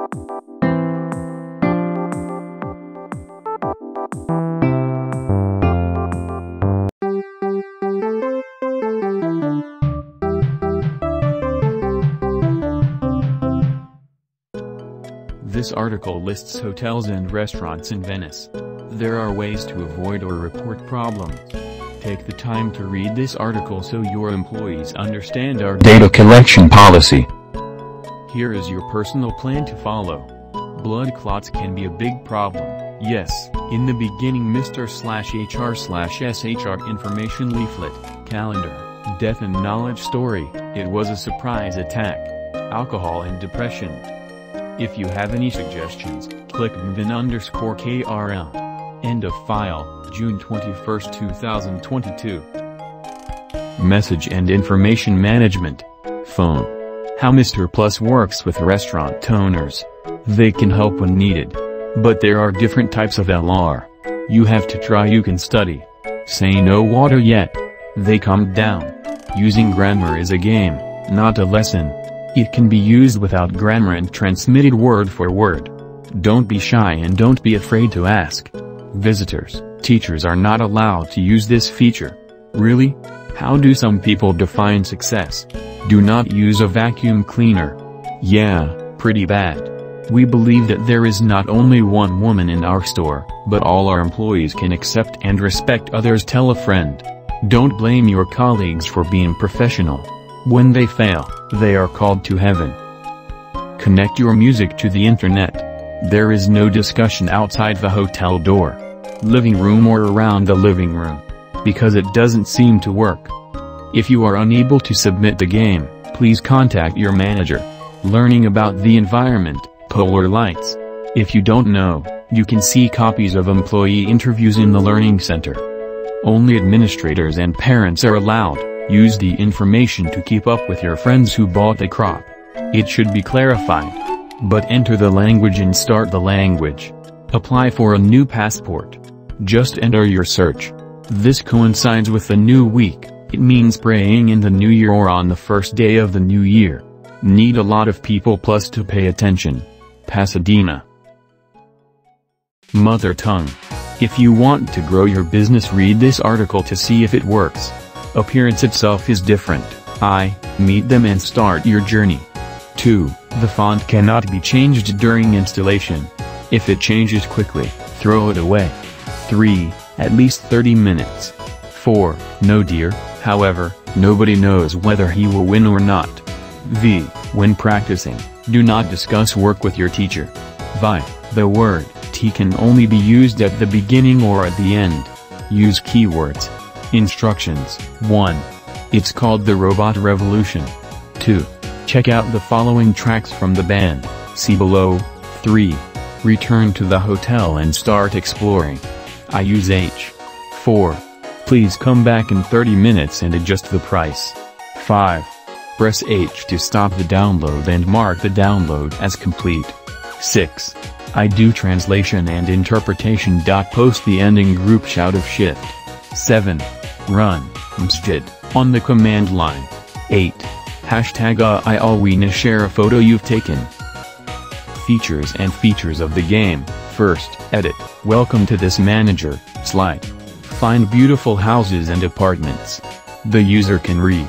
This article lists hotels and restaurants in Venice. There are ways to avoid or report problems. Take the time to read this article so your employees understand our data collection policy. Here is your personal plan to follow. Blood clots can be a big problem. Yes, in the beginning Mr./HR/SHR information leaflet, calendar, death and knowledge story, it was a surprise attack. Alcohol and depression. If you have any suggestions, click Vin_KRL. End of file, June 21, 2022. Message and Information Management. Phone. How Mr. Plus works with restaurant owners. They can help when needed. But there are different types of LR. You have to try, you can study. Say no water yet. They calm down. Using grammar is a game, not a lesson. It can be used without grammar and transmitted word for word. Don't be shy and don't be afraid to ask. Visitors, teachers are not allowed to use this feature. Really? How do some people define success? Do not use a vacuum cleaner. Yeah, pretty bad. We believe that there is not only one woman in our store, but all our employees can accept and respect others. Tell a friend. Don't blame your colleagues for being professional. When they fail, they are called to heaven. Connect your music to the internet. There is no discussion outside the hotel door, living room or around the living room, because it doesn't seem to work. If you are unable to submit the game, please contact your manager. Learning about the environment, polar lights. If you don't know, you can see copies of employee interviews in the Learning Center. Only administrators and parents are allowed. Use the information to keep up with your friends who bought the crop. It should be clarified. But enter the language and start the language. Apply for a new passport. Just enter your search. This coincides with the new week. It means praying in the new year or on the first day of the new year. Need a lot of people plus to pay attention. Pasadena. Mother tongue. If you want to grow your business, read this article to see if it works. Appearance itself is different. Meet them and start your journey. 2. The font cannot be changed during installation. If it changes quickly, throw it away. 3. At least 30 minutes. 4. No dear, however, nobody knows whether he will win or not. V. When practicing, do not discuss work with your teacher. Vi. The word T can only be used at the beginning or at the end. Use keywords. Instructions. 1. It's called the Robot Revolution. 2. Check out the following tracks from the band, see below. 3. Return to the hotel and start exploring. I use H. 4. Please come back in 30 minutes and adjust the price. 5. Press H to stop the download and mark the download as complete. 6. I do translation and interpretation. Post the ending group shout of shift. 7. Run, msjid, on the command line. 8. Hashtag I always share a photo you've taken. Features and features of the game. First, edit. Welcome to this manager, slide. Find beautiful houses and apartments. The user can read.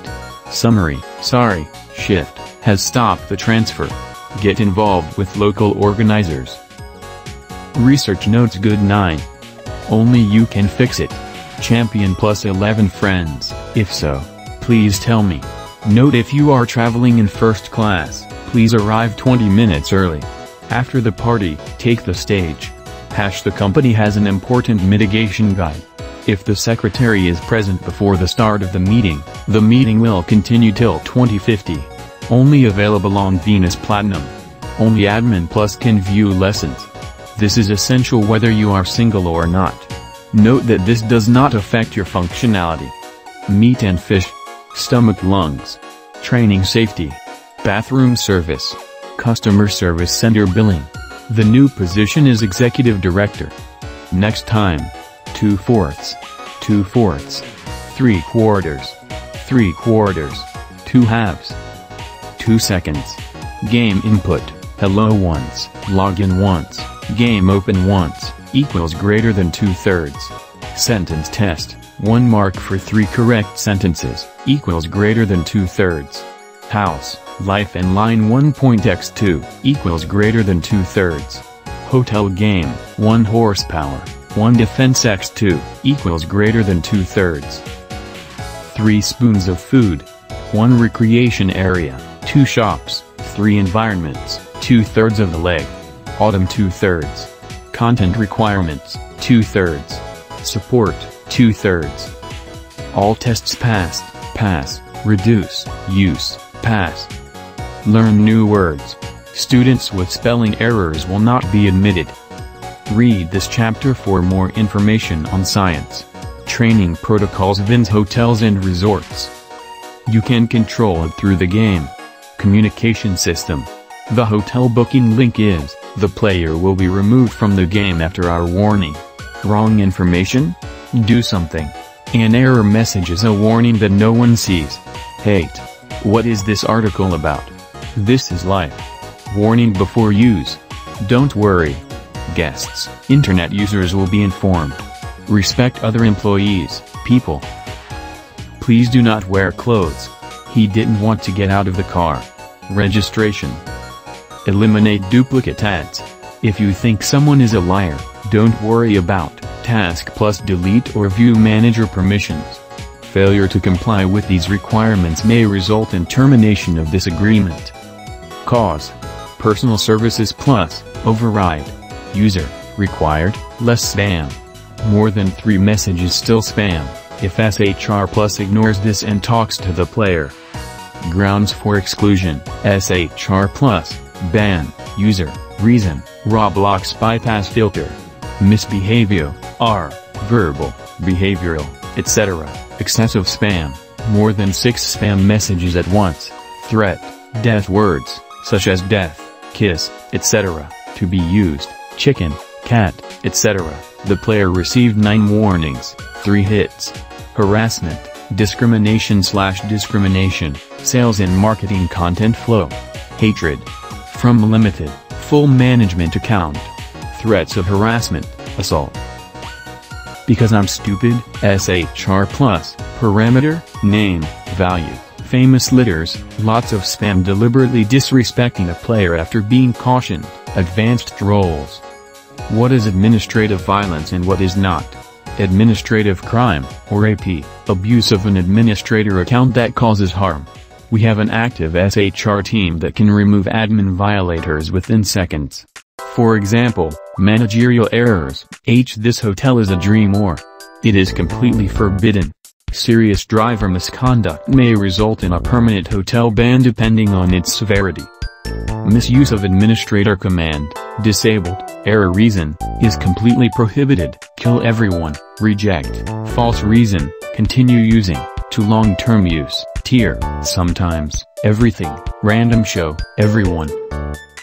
Summary, sorry, shift, has stopped the transfer. Get involved with local organizers. Research notes good 9. Only you can fix it. Champion plus 11 friends, if so, please tell me. Note: if you are traveling in first class, please arrive 20 minutes early. After the party, take the stage. The company has an important mitigation guide. If the secretary is present before the start of the meeting will continue till 2050. Only available on Venus Platinum. Only Admin Plus can view lessons. This is essential whether you are single or not. Note that this does not affect your functionality. Meat and fish. Stomach lungs. Training safety. Bathroom service. Customer service center billing. The new position is Executive Director. Next time. 2/4. 2/4. 3/4. 3/4. 2 halves. 2 seconds. Game input. hello once, login once, game open once, equals greater than 2/3. Sentence test, 1 mark for 3 correct sentences, equals greater than 2/3. House, life and line 1.x2, equals greater than 2/3. Hotel game, 1 horsepower, 1 defense x2, equals greater than 2/3. 3 spoons of food, 1 recreation area, 2 shops, 3 environments, 2/3 of the leg. Autumn 2/3. Content requirements, 2/3. Support, 2/3. All tests passed, pass, reduce, use, pass. Learn new words. Students with spelling errors will not be admitted. Read this chapter for more information on science. Training protocols. Vinns Hotels and Resorts. You can control it through the game. Communication system. The hotel booking link is, the player will be removed from the game after our warning. Wrong information? Do something. An error message is a warning that no one sees. Hate. What is this article about? This is life. Warning before use. Don't worry. Guests, internet users will be informed. Respect other employees, people. Please do not wear clothes. He didn't want to get out of the car. Registration. Eliminate duplicate ads. If you think someone is a liar, don't worry about task plus delete or view manager permissions. Failure to comply with these requirements may result in termination of this agreement. Cause. Personal services plus, override. User, required, less spam. More than 3 messages still spam, if SHR plus ignores this and talks to the player. Grounds for exclusion, SHR plus, ban, user, reason, Roblox bypass filter. Misbehavior, R, verbal, behavioral, etc., excessive spam, more than 6 spam messages at once, threat, death words, such as death, kiss, etc., to be used, chicken, cat, etc. The player received 9 warnings, 3 hits. Harassment, discrimination/discrimination, sales and marketing content flow. Hatred. From limited, full management account. Threats of harassment, assault. Because I'm stupid, SHR plus, parameter, name, value, famous litters, lots of spam deliberately disrespecting a player after being cautioned, advanced roles. What is administrative violence and what is not? Administrative crime, or AP, abuse of an administrator account that causes harm. We have an active SHR team that can remove admin violators within seconds. For example, managerial errors, this hotel is a dream or it is completely forbidden. Serious driver misconduct may result in a permanent hotel ban depending on its severity. Misuse of administrator command, disabled, error reason, is completely prohibited, kill everyone, reject, false reason, continue using, to long-term use, tier, sometimes, everything, random show, everyone.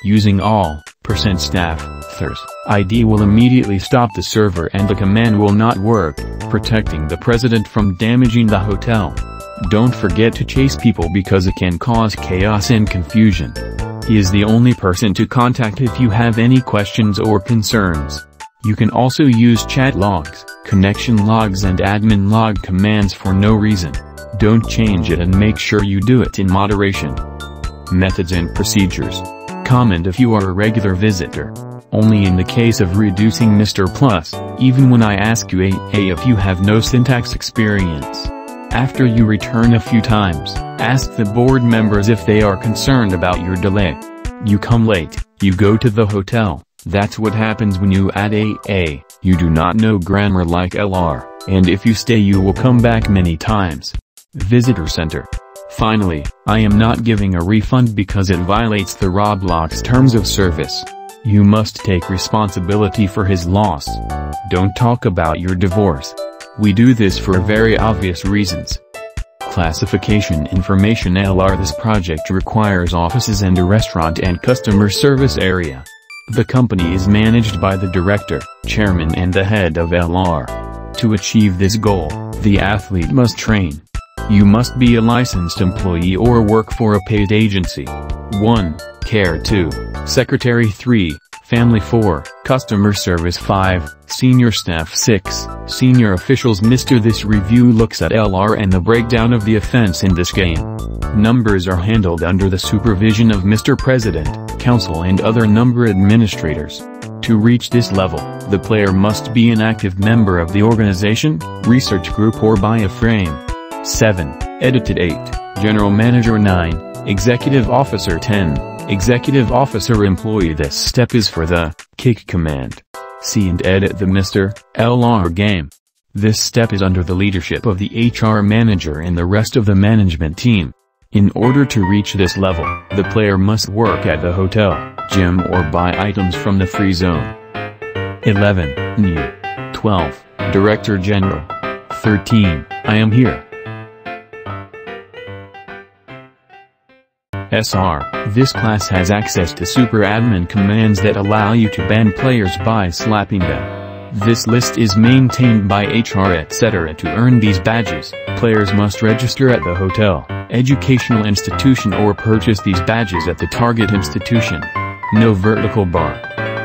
Using all, %staff, thers, ID will immediately stop the server and the command will not work, protecting the president from damaging the hotel. Don't forget to chase people because it can cause chaos and confusion. He is the only person to contact if you have any questions or concerns. You can also use chat logs, connection logs and admin log commands for no reason. Don't change it and make sure you do it in moderation. Methods and procedures. Comment if you are a regular visitor. Only in the case of reducing Mr. Plus, even when I ask you if you have no syntax experience. After you return a few times, ask the board members if they are concerned about your delay. You come late, you go to the hotel, that's what happens when you add you do not know grammar like LR, and if you stay you will come back many times. Visitor Center. Finally, I am not giving a refund because it violates the Roblox terms of service. You must take responsibility for his loss. Don't talk about your divorce. We do this for very obvious reasons. Classification information LR. This project requires offices and a restaurant and customer service area. The company is managed by the director, chairman and the head of LR. To achieve this goal, the athlete must train You must be a licensed employee or work for a paid agency. 1. Care 2. Secretary 3. Family 4. Customer service 5. Senior staff 6. Senior officials. This review looks at LR and the breakdown of the offense in this game. Numbers are handled under the supervision of Mr. President, Council and other number administrators. To reach this level, the player must be an active member of the organization, research group or buy a frame. 7. Edited 8. General Manager 9. Executive Officer 10. Executive Officer Employee. This step is for the kick command. See and edit the Mr. LR game. This step is under the leadership of the HR manager and the rest of the management team. In order to reach this level, the player must work at the hotel, gym or buy items from the free zone. 11. New. 12. Director General. 13. I am here. SR. This class has access to super admin commands that allow you to ban players by slapping them. This list is maintained by HR etc. To earn these badges, players must register at the hotel, educational institution or purchase these badges at the target institution. No vertical bar.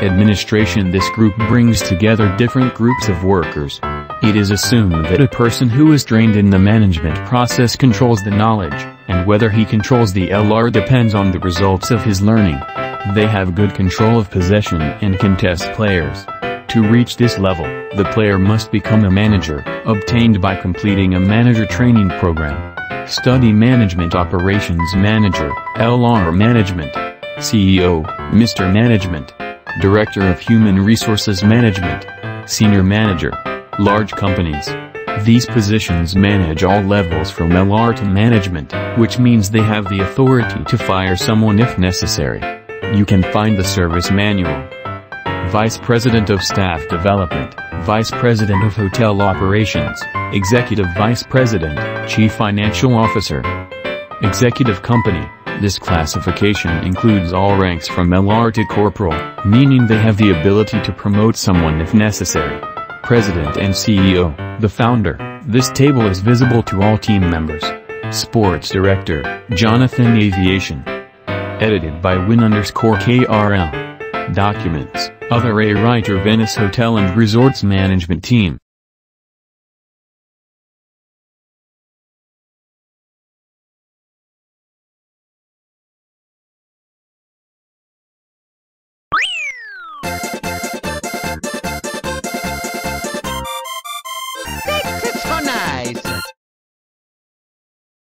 Administration. This group brings together different groups of workers. It is assumed that a person who is trained in the management process controls the knowledge, and whether he controls the LR depends on the results of his learning. They have good control of possession and can test players. To reach this level, the player must become a manager, obtained by completing a manager training program. Study Management Operations Manager, LR Management. CEO, Mr. Management. Director of Human Resources Management. Senior Manager. Large companies. These positions manage all levels from LR to management, which means they have the authority to fire someone if necessary. You can find the service manual. Vice President of Staff Development, Vice President of Hotel Operations, Executive Vice President, Chief Financial Officer. Executive Company. This classification includes all ranks from LR to Corporal, meaning they have the ability to promote someone if necessary. President and CEO, the founder. This table is visible to all team members. Sports Director, Jonathan. Aviation. Edited by Win_KRL. Documents, Other A Writer. Vinns Hotel and Resorts Management Team.